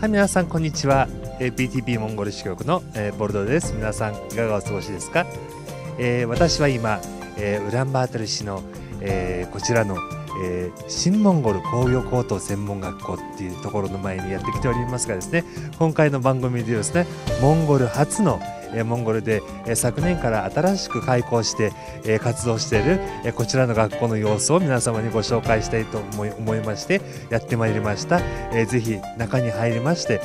はい、皆さんこんにちは。BTP モンゴル支局の、ボルドです。皆さんいかがお過ごしですか？私は今、ウランバートル市の、こちらの、新モンゴル工業高等専門学校っていうところの前にやってきておりますがですね、今回の番組でですね、モンゴル初のモンゴルで昨年から新しく開校して活動しているこちらの学校の様子を皆様にご紹介したいと思いましてやってまいりました。ぜひ中に入りまして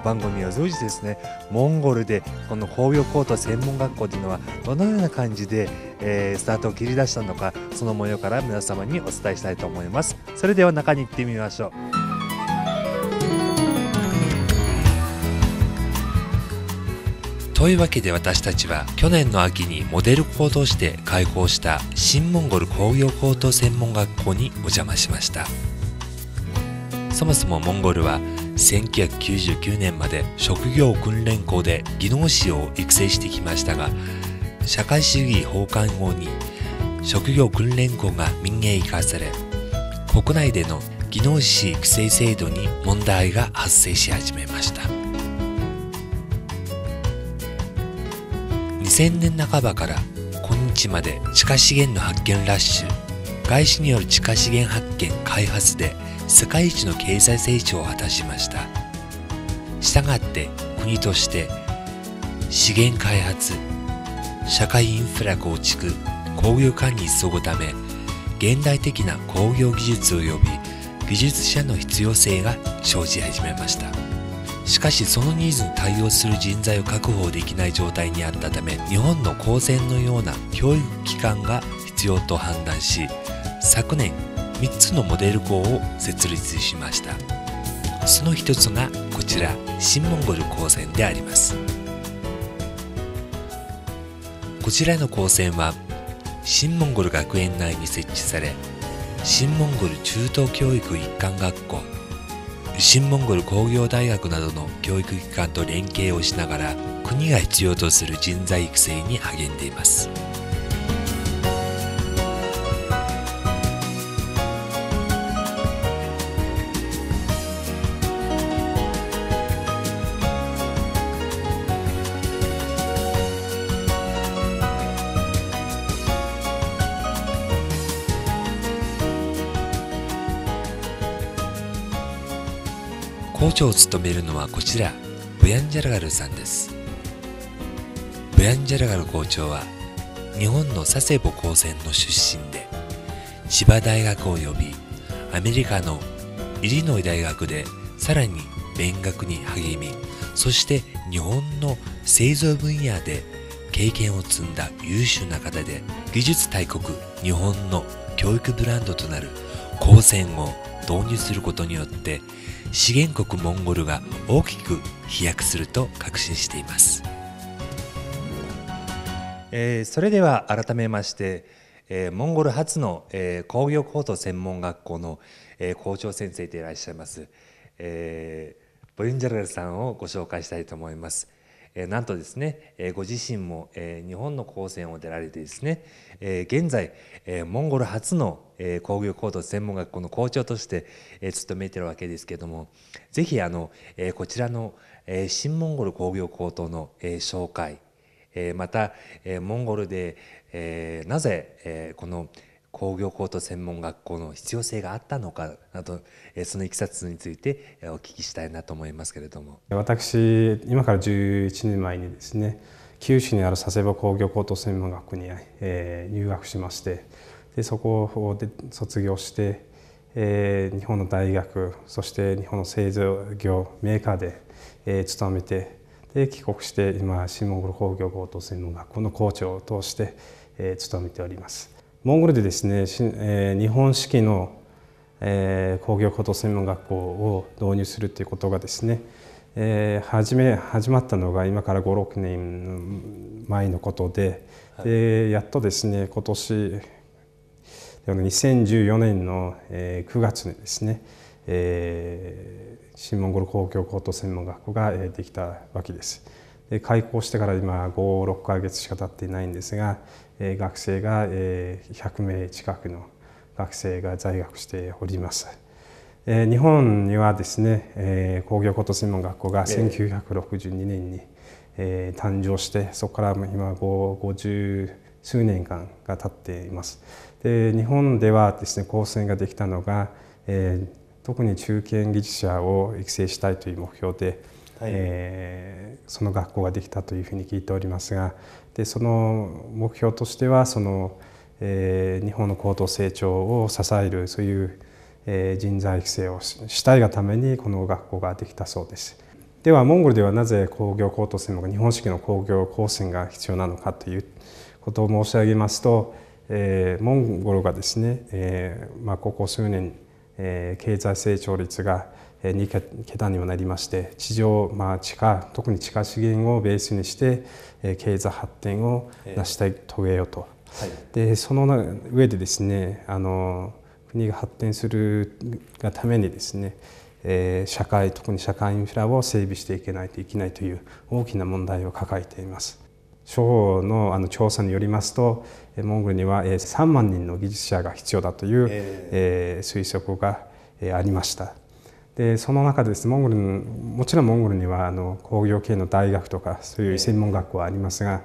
番組を通じてですね、モンゴルでこの工業高等専門学校というのはどのような感じでスタートを切り出したのか、その模様から皆様にお伝えしたいと思います。それでは中に行ってみましょう。というわけで私たちは去年の秋にモデル校として開校した新モンゴル工業高等専門学校にお邪魔しました。そもそもモンゴルは1999年まで職業訓練校で技能士を育成してきましたが、社会主義崩壊後に職業訓練校が民営化され、国内での技能士育成制度に問題が発生し始めました。2000年半ばから今日まで地下資源の発見ラッシュ、外資による地下資源発見開発で世界一の経済成長を果たしました。したがって国として資源開発、社会インフラ構築、工業化に急ぐため、現代的な工業技術及び技術者の必要性が生じ始めました。しかしそのニーズに対応する人材を確保できない状態にあったため、日本の高専のような教育機関が必要と判断し、昨年3つのモデル校を設立しました。その一つがこちら、新モンゴル高専であります。こちらの高専は新モンゴル学園内に設置され、新モンゴル中等教育一貫学校、新モンゴル工業大学などの教育機関と連携をしながら、国が必要とする人材育成に励んでいます。校長を務めるのはこちら、ブヤンジャラガルさんです。ブヤンジャラガル校長は日本の佐世保高専の出身で、千葉大学及びアメリカのイリノイ大学でさらに勉学に励み、そして日本の製造分野で経験を積んだ優秀な方で、技術大国日本の教育ブランドとなる高専を導入することによって資源国モンゴルが大きく飛躍すると確信しています。それでは改めまして、モンゴル初の、工業高等専門学校の、校長先生でいらっしゃいます、ボユンジャルガルさんをご紹介したいと思います。なんとですね、ご自身も、日本の高専を出られてですね、現在、モンゴル初の、工業高等専門学校の校長として、勤めているわけですけれども、ぜひこちらの、新モンゴル工業高等の、紹介、また、モンゴルで、なぜ、この工業高等専門学校の必要性があったのかなど、そのいきさつについてお聞きしたいなと思いますけれども。私、今から11年前にですね、九州にある佐世保工業高等専門学校に、入学しまして、でそこで卒業して、日本の大学、そして日本の製造業メーカーで、勤めて、で帰国して今新モンゴル工業高等専門学校の校長を通して、勤めております。モンゴルでですね、日本式の、工業高等専門学校を導入するということがですね、始まったのが今から5、6年前のことで、でやっとですね、今年2014年の9月にですね、新モンゴル工業高等専門学校ができたわけです。で開校してから今5、6ヶ月しか経っていないんですが、学生が100名近くの学生が在学しております。日本にはですね、工業高等専門学校が1962年に、誕生して、そこから今50数年間が経っています。で、日本ではですね、高専ができたのが、特に中堅技術者を育成したいという目標で、はい、その学校ができたというふうに聞いておりますが、でその目標としては日本の高度成長を支えるそういう、人材育成をしたいがためにこの学校ができたそうです。ではモンゴルではなぜ工業高等専門学、日本式の工業高専が必要なのかということを申し上げますと、モンゴルがですね、ここ数年、経済成長率が2桁にもなりまして、特に地下資源をベースにして経済発展を成し遂げようと、はい、でその上でですね、国が発展するがためにですね、特に社会インフラを整備していけないといけないという大きな問題を抱えています。初歩の調査によりますと、モンゴルには3万人の技術者が必要だという推測がありました。でその中でですね、もちろんモンゴルには工業系の大学とかそういう専門学校はありますが、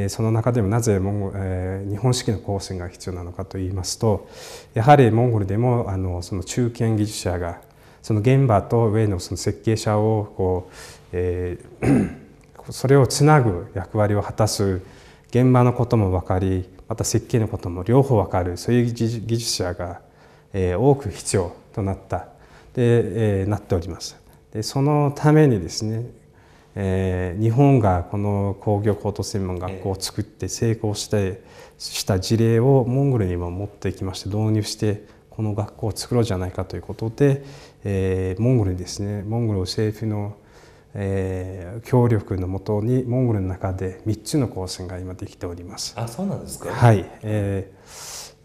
その中でもなぜ日本式の高専が必要なのかといいますと、やはりモンゴルでもその中堅技術者がその現場と上のその設計者をそれをつなぐ役割を果たす、現場のことも分かり、また設計のことも両方分かる、そういう技術者が多く必要となっております。でそのためにですね、日本がこの工業高等専門学校を作って成功した事例をモンゴルにも持ってきまして、導入してこの学校を作ろうじゃないかということで、モンゴルにですね、モンゴル政府の協力のもとにモンゴルの中で3つの高専が今できております。あ、そうなんですか。はい。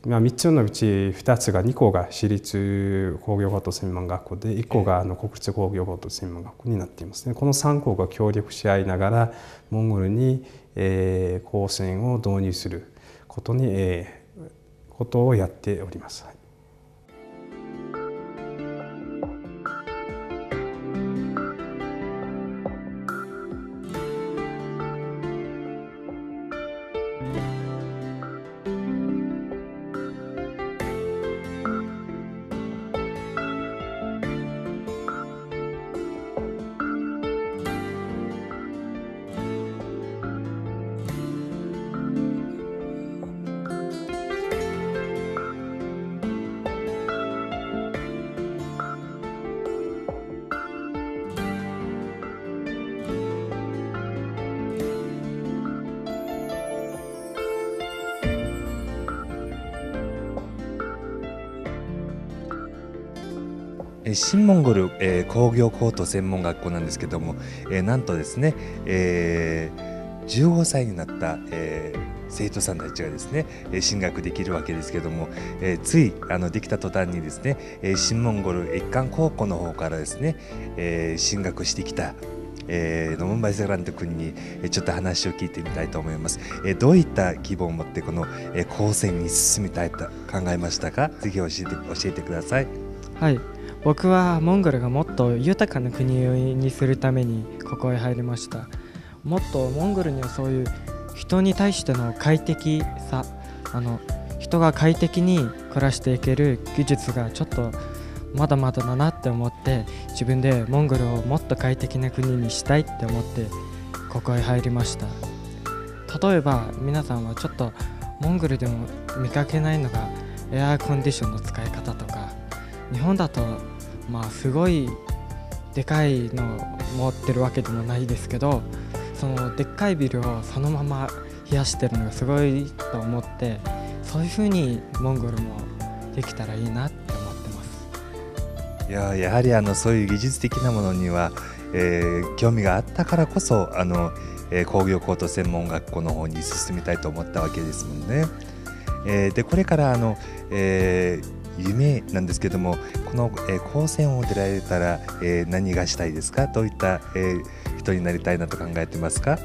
3つのうち2個が私立工業高等専門学校で、1個が国立工業高等専門学校になっていますね。この3校が協力し合いながらモンゴルに高専を導入することをやっております。はい。新モンゴル、工業高等専門学校なんですけども、なんとですね、15歳になった、生徒さんたちがですね進学できるわけですけども、ついできた途端にですね、新モンゴル一貫高校の方からですね、進学してきたノムンバイセラント君にちょっと話を聞いてみたいと思います。どういった希望を持ってこの高専に進みたいと考えましたか？ぜひ教えてください。はい、僕はモンゴルがもっと豊かな国にするためにここへ入りました。もっとモンゴルにはそういう人に対しての快適さ、人が快適に暮らしていける技術がちょっとまだまだだなって思って、自分でモンゴルをもっと快適な国にしたいって思ってここへ入りました。例えば皆さんはちょっとモンゴルでも見かけないのがエアコンディションの使い方とか、日本だとすごいでかいのを持ってるわけでもないですけど、そのでっかいビルをそのまま冷やしてるのがすごいと思って、そういう風にモンゴルもできたらいいなって思ってます。やはりそういう技術的なものには、興味があったからこそ工業高等専門学校の方に進みたいと思ったわけですもんね。でこれから夢なんですけども、この高専を出られたら何がしたいですか？どういった人になりたいなと考えてますか？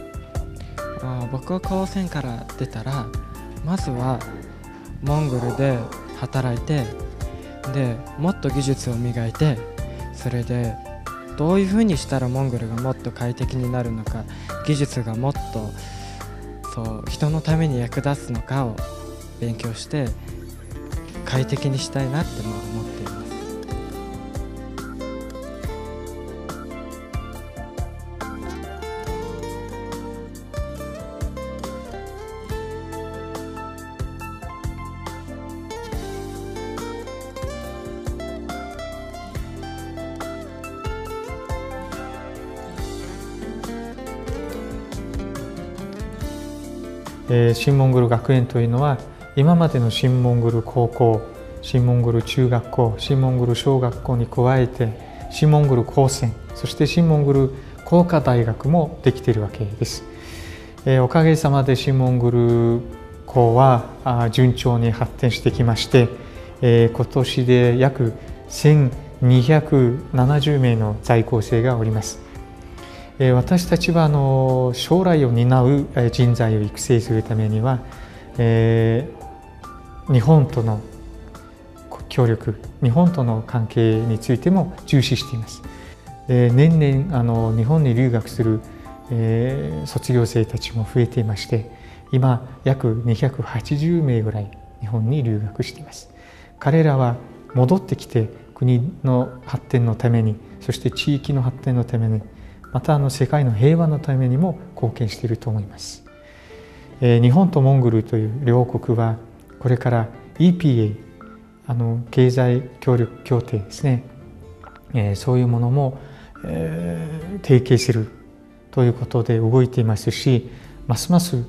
僕は高専から出たらまずはモンゴルで働いて、でもっと技術を磨いて、それでどういうふうにしたらモンゴルがもっと快適になるのか、技術がもっと人のために役立つのかを勉強して快適にしたいなって思っています。新モンゴル学園というのは、今までの新モンゴル高校、新モンゴル中学校、新モンゴル小学校に加えて、新モンゴル高専、そして新モンゴル工科大学もできているわけです。おかげさまで新モンゴル校は順調に発展してきまして、今年で約1270名の在校生がおります。私たちは将来を担う人材を育成するためには、日本との協力、日本との関係についても重視しています。年々日本に留学する卒業生たちも増えていまして、今約280名ぐらい日本に留学しています。彼らは戻ってきて国の発展のために、そして地域の発展のために、また世界の平和のためにも貢献していると思います。日本とモンゴルという両国はこれから EPA 経済協力協定ですね、そういうものも、提携するということで動いていますし、ますます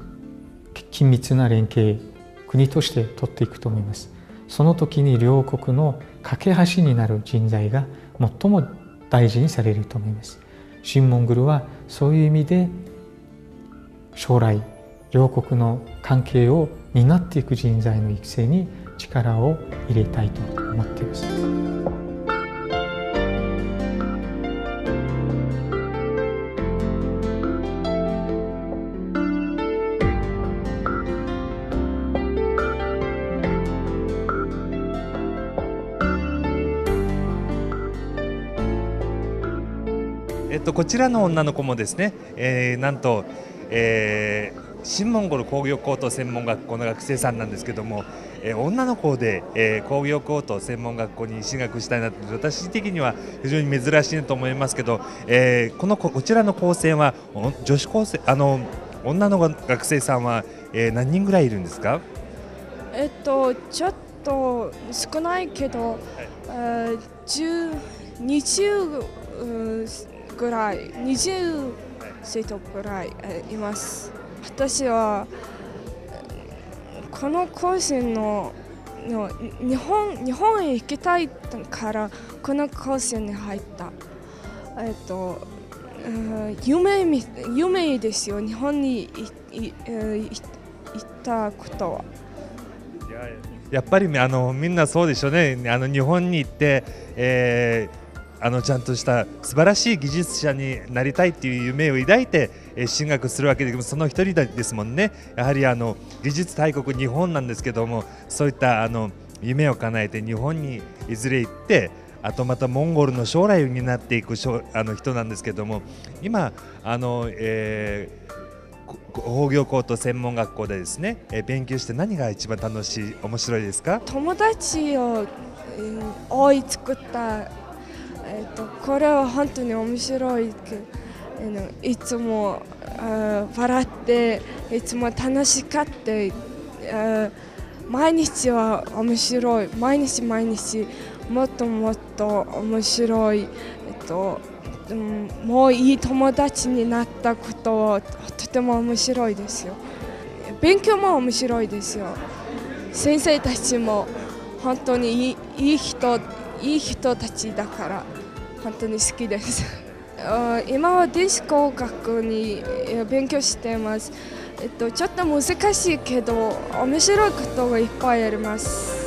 緊密な連携国として取っていくと思います。その時に両国の架け橋になる人材が最も大事にされると思います。新モンゴルはそういう意味で将来両国の関係を担っていく人材の育成に力を入れたいと思っています。こちらの女の子もですね、なんと、新モンゴル工業高等専門学校の学生さんなんですけども、女の子で、工業高等専門学校に進学したいなって、私的には非常に珍しいと思いますけど、こちらの高専は女子高生女の学生さんは、何人ぐらいいるんですか？ちょっと少ないけど、20ぐらい、20生徒ぐらいいます。私はこの高専の日本へ行きたいからこの高専に入った。夢ですよ、日本に行ったことは。やっぱりみんなそうでしょうね。日本に行って、ちゃんとした素晴らしい技術者になりたいっていう夢を抱いて進学するわけで、その一人ですもんね。やはり技術大国日本なんですけども、そういった夢を叶えて日本にいずれ行って、あとまたモンゴルの将来を担っていく人なんですけども、今工業高等専門学校でですね、勉強して何が一番楽しい、面白いですか？友達を多い作った。これは本当に面白い。いつも笑っていつも楽しかった。毎日は面白い。毎日もっともっと面白い。もういい友達になったことはとても面白いですよ。勉強も面白いですよ。先生たちも本当にいい人たちだから本当に好きです。今は電子工学に勉強しています。ちょっと難しいけど面白いことがいっぱいあります。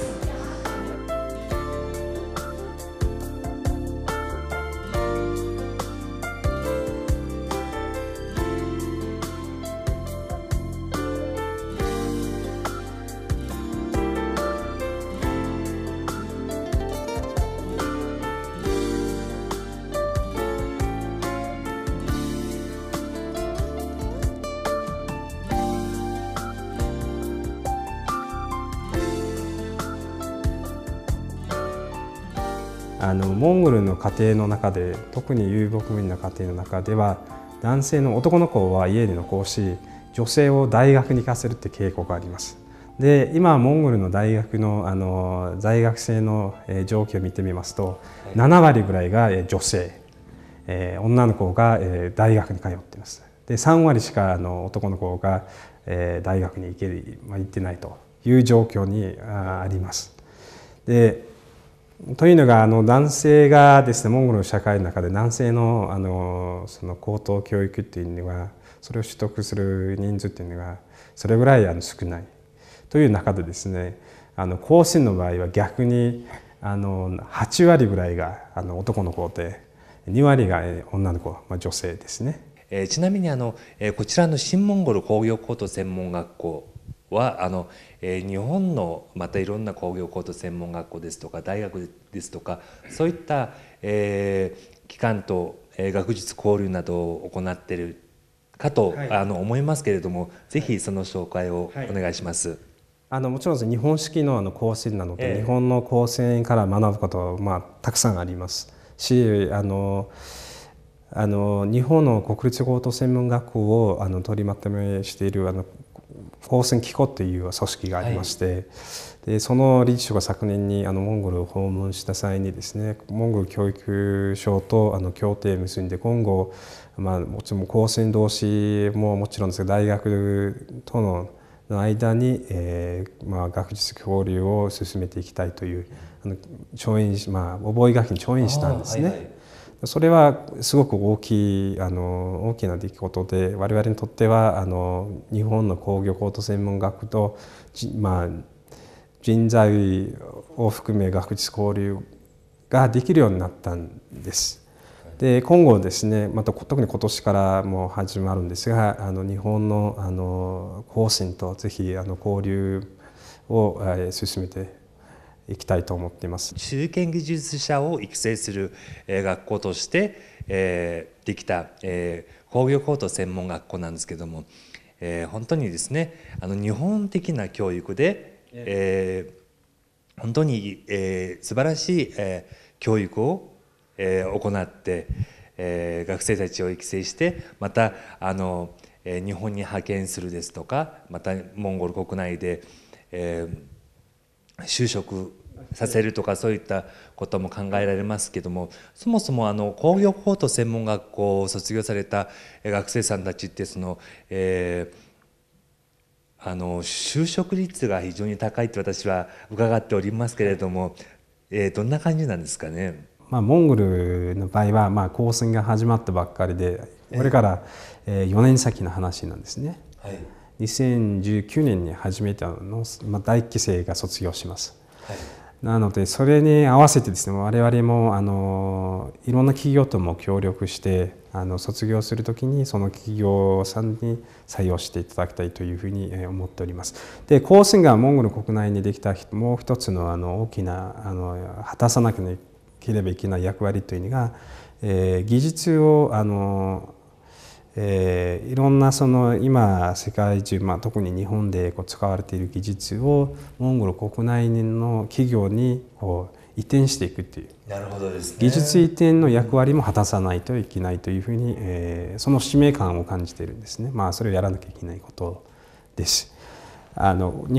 モンゴルの家庭の中で、特に遊牧民の家庭の中では、男性の男の子は家で残し、女性を大学に行かせるって傾向があります。で、今モンゴルの大学の在学生の状況を見てみますと、7割ぐらいが女性、女の子が大学に通っています。で、3割しか男の子が大学に行ってないという状況にあります。で、というのが男性がですね、モンゴルの社会の中で男性のその高等教育っていうのは、それを取得する人数っていうのがそれぐらい少ないという中でですね、後進の場合は逆に8割ぐらいが男の子で、2割が女の子、女性ですね。ちなみにこちらの新モンゴル工業高等専門学校は日本のまたいろんな工業高等専門学校ですとか大学ですとか、そういった、機関と、学術交流などを行っているかと、思いますけれども、ぜひその紹介をお願いします。もちろん日本式の高専なので、日本の高専から学ぶことは、たくさんありますし、日本の国立高等専門学校を取りまとめしている高専機構という組織がありまして、でその理事長が昨年にモンゴルを訪問した際にですね、モンゴル教育省と協定を結んで、今後、もちろん高専同士ももちろんですけど、大学との間に、学術交流を進めていきたいという覚書に調印したんですね。それはすごく大きな出来事で、我々にとっては日本の工業高等専門学と、人材を含め学術交流ができるようになったんです。で、今後ですね、また特に今年からも始まるんですが、日本の高専とぜひ交流を進めていきたいと思っています。中堅技術者を育成する学校としてできた工業高等専門学校なんですけども、本当にですね、日本的な教育で本当に素晴らしい教育を行って、学生たちを育成して、また日本に派遣するですとか、またモンゴル国内で就職させるとか、そういったことも考えられますけども、そもそも工業高等専門学校を卒業された学生さんたちって、就職率が非常に高いって私は伺っておりますけれども、どんな感じなんですかね。モンゴルの場合は、高専が始まったばっかりで、これから4年先の話なんですね。2019年に初めて第1期生が卒業します。なのでそれに合わせてですね、我々もいろんな企業とも協力して卒業するときにその企業さんに採用していただきたいというふうに思っております。で、高専がモンゴル国内にできたもう一つの大きな果たさなければいけない役割というのが、技術をいろんな今世界中、特に日本で使われている技術をモンゴル国内の企業に移転していくという、なるほどですね、技術移転の役割も果たさないといけないというふうに、その使命感を感じているんですね。それをやらなきゃいけないことです。日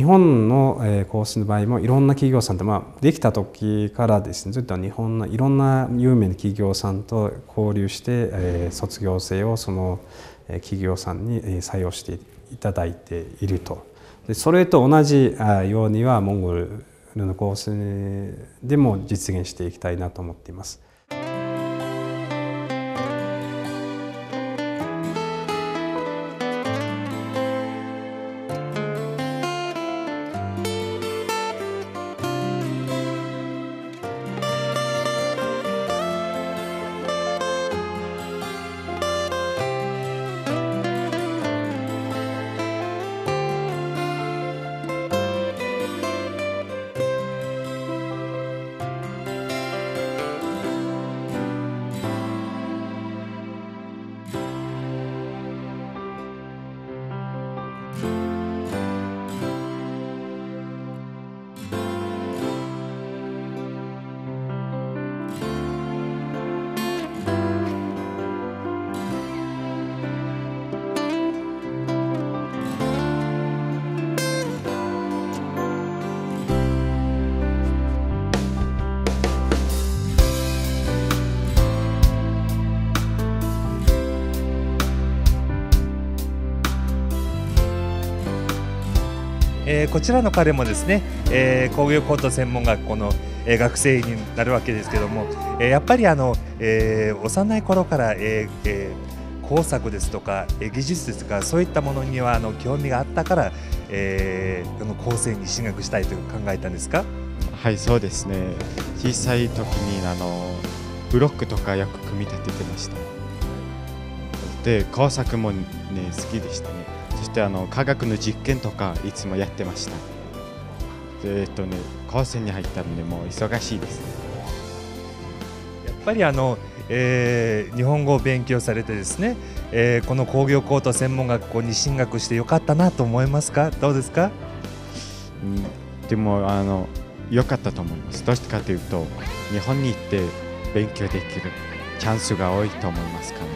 本のコースの場合もいろんな企業さんと、できた時からですね、ずっと日本のいろんな有名な企業さんと交流して、卒業生をその企業さんに採用していただいていると。でそれと同じようにはモンゴルのコースでも実現していきたいなと思っています。こちらの彼もですね、工業高等専門学校の、学生になるわけですけども、やっぱり幼い頃から、工作ですとか技術ですとかそういったものには興味があったから、高専に進学したいと考えたんですか？はい、そうですね。小さい時にブロックとかよく組み立ててました。で、工作もね好きでしたね。そして科学の実験とかいつもやってました。で高専に入ったのでもう忙しいですね。やっぱり日本語を勉強されてですね、この工業高等専門学校に進学してよかったなと思いますか？どうですか？でも良かったと思います。どうしてかというと日本に行って勉強できるチャンスが多いと思いますからね。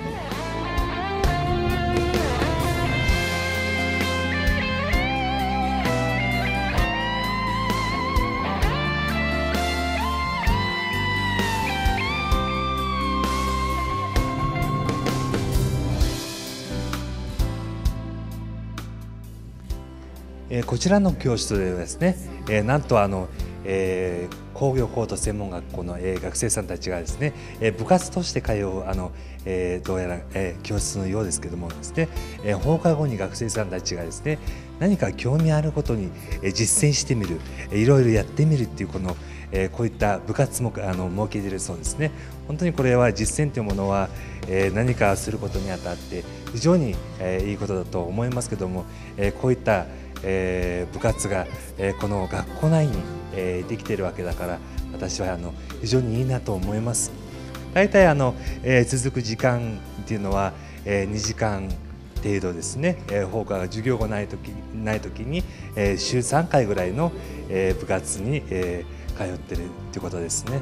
こちらの教室ではですね、なんと工業高等専門学校の、学生さんたちがですね、部活として通うどうやら、教室のようですけどもですね、放課後に学生さんたちがですね何か興味あることに、実践してみる、いろいろやってみるっていうこういった部活も設けているそうですね。本当にこれは実践というものは、何かすることにあたって非常に、いいことだと思いますけども、こういった部活が、この学校内に、できているわけだから私は非常にいいなと思います。大体続く時間っていうのは、2時間程度ですね。放課後授業がない時に、週3回ぐらいの、部活に、通ってるということですね。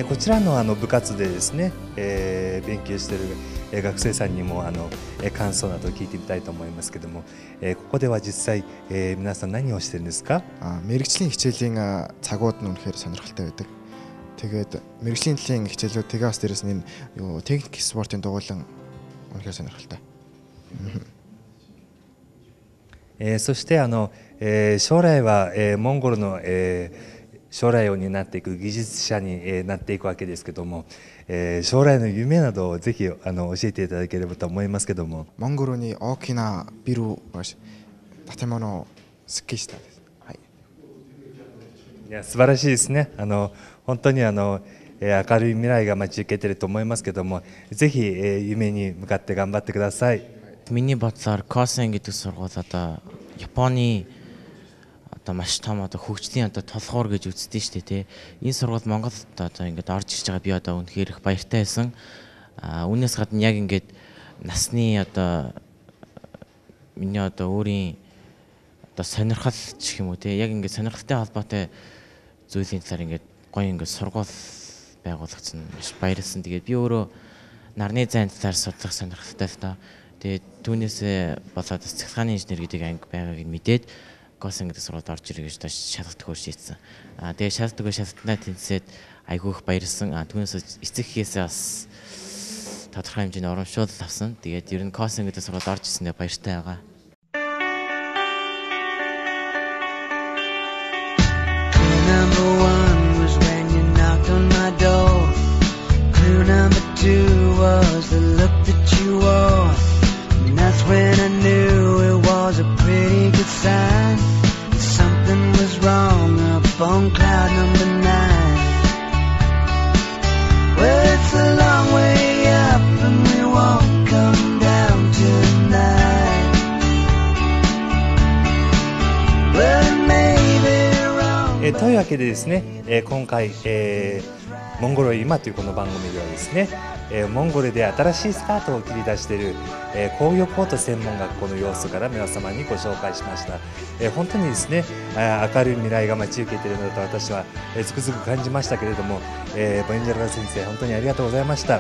こちらの部活でですね、勉強している学生さんにも感想などを聞いてみたいと思いますけども、ここでは実際、皆さん何をしてるんですか？мэрэгжлийн хичээлийн цагууд нь үнэхээр сонирхолтой байдаг. Тэгээд мэрэгжлийн талын хичээлүүд тэгээ бас дээрэс нь юу техник спортын дугуйлан үнэхээр сонирхолтой. そして将来は、モンゴルの、将来を担っていく技術者に、なっていくわけですけども、将来の夢などをぜひ教えていただければと思いますけども。モンゴルに大きなビル建物を設計したいです。はい。いや素晴らしいですね。本当に明るい未来が待ち受けていると思いますけども、ぜひ、夢に向かって頑張ってください。Миний бодлоор Kosen гэдэг сургууль Японы маш том хөгжлийн толгуур гэж үздэг шүү дээ. Энэ сургууль Монголд ингээд орж ирж байгаа би үнэхээр их баяртай байсан. Үүнээс гадна яг ингээд насны миний өөрийн сонирхол гэх юм уу те яг ингээд сонирхолтой холбоотой зүйлийн талаар ингээд гоё ингээд сургууль байгуулагдсан маш баярлсан. Тэгээд би өөрөө нарны зайн талаар судлах сонирхолтой л доо. Тэгээд түүнээс болоод цэцгэлгааны инженер гэдэг анги байгааг мэдээд Kosen гэдэг сургуульд орж ирэх гэж шалгалтгүй шийдсэн. Тэгээд шалгалтнаа тэнцээд айгүй их баярлсан. Түүнээс эцэг эхээсээ бас тодорхой хэмжээний урамшуул авсан. Тэгээд ер нь Kosen гэдэг сургуульд орж ирсэндээ баяртай байгаа. Number 1 was when you knocked on my door. Clue number 2 was the look that you wore. And that's when I knew it was a pretty good sign. Something was wrong up on cloud number 9. Well, it's a long way up and we won't come down tonight. Well, it may be wrong. というわけでですね、今回、モンゴル今というこの番組ではですね、モンゴルで新しいスタートを切り出している、工業高等専門学校の様子から皆様にご紹介しました。本当にですね、明るい未来が待ち受けているのだと私は、つくづく感じましたけれども、ボエンジェルガ先生本当にありがとうございました。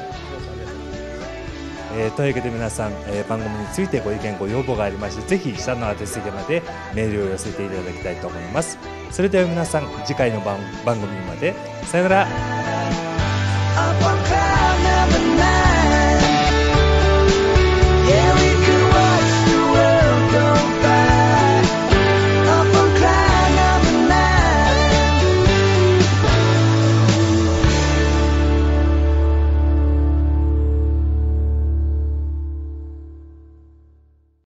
というわけで皆さん、番組についてご意見ご要望がありましてぜひ下の宛先までメールを寄せていただきたいと思います。それでは皆さん次回の番組までさよなら。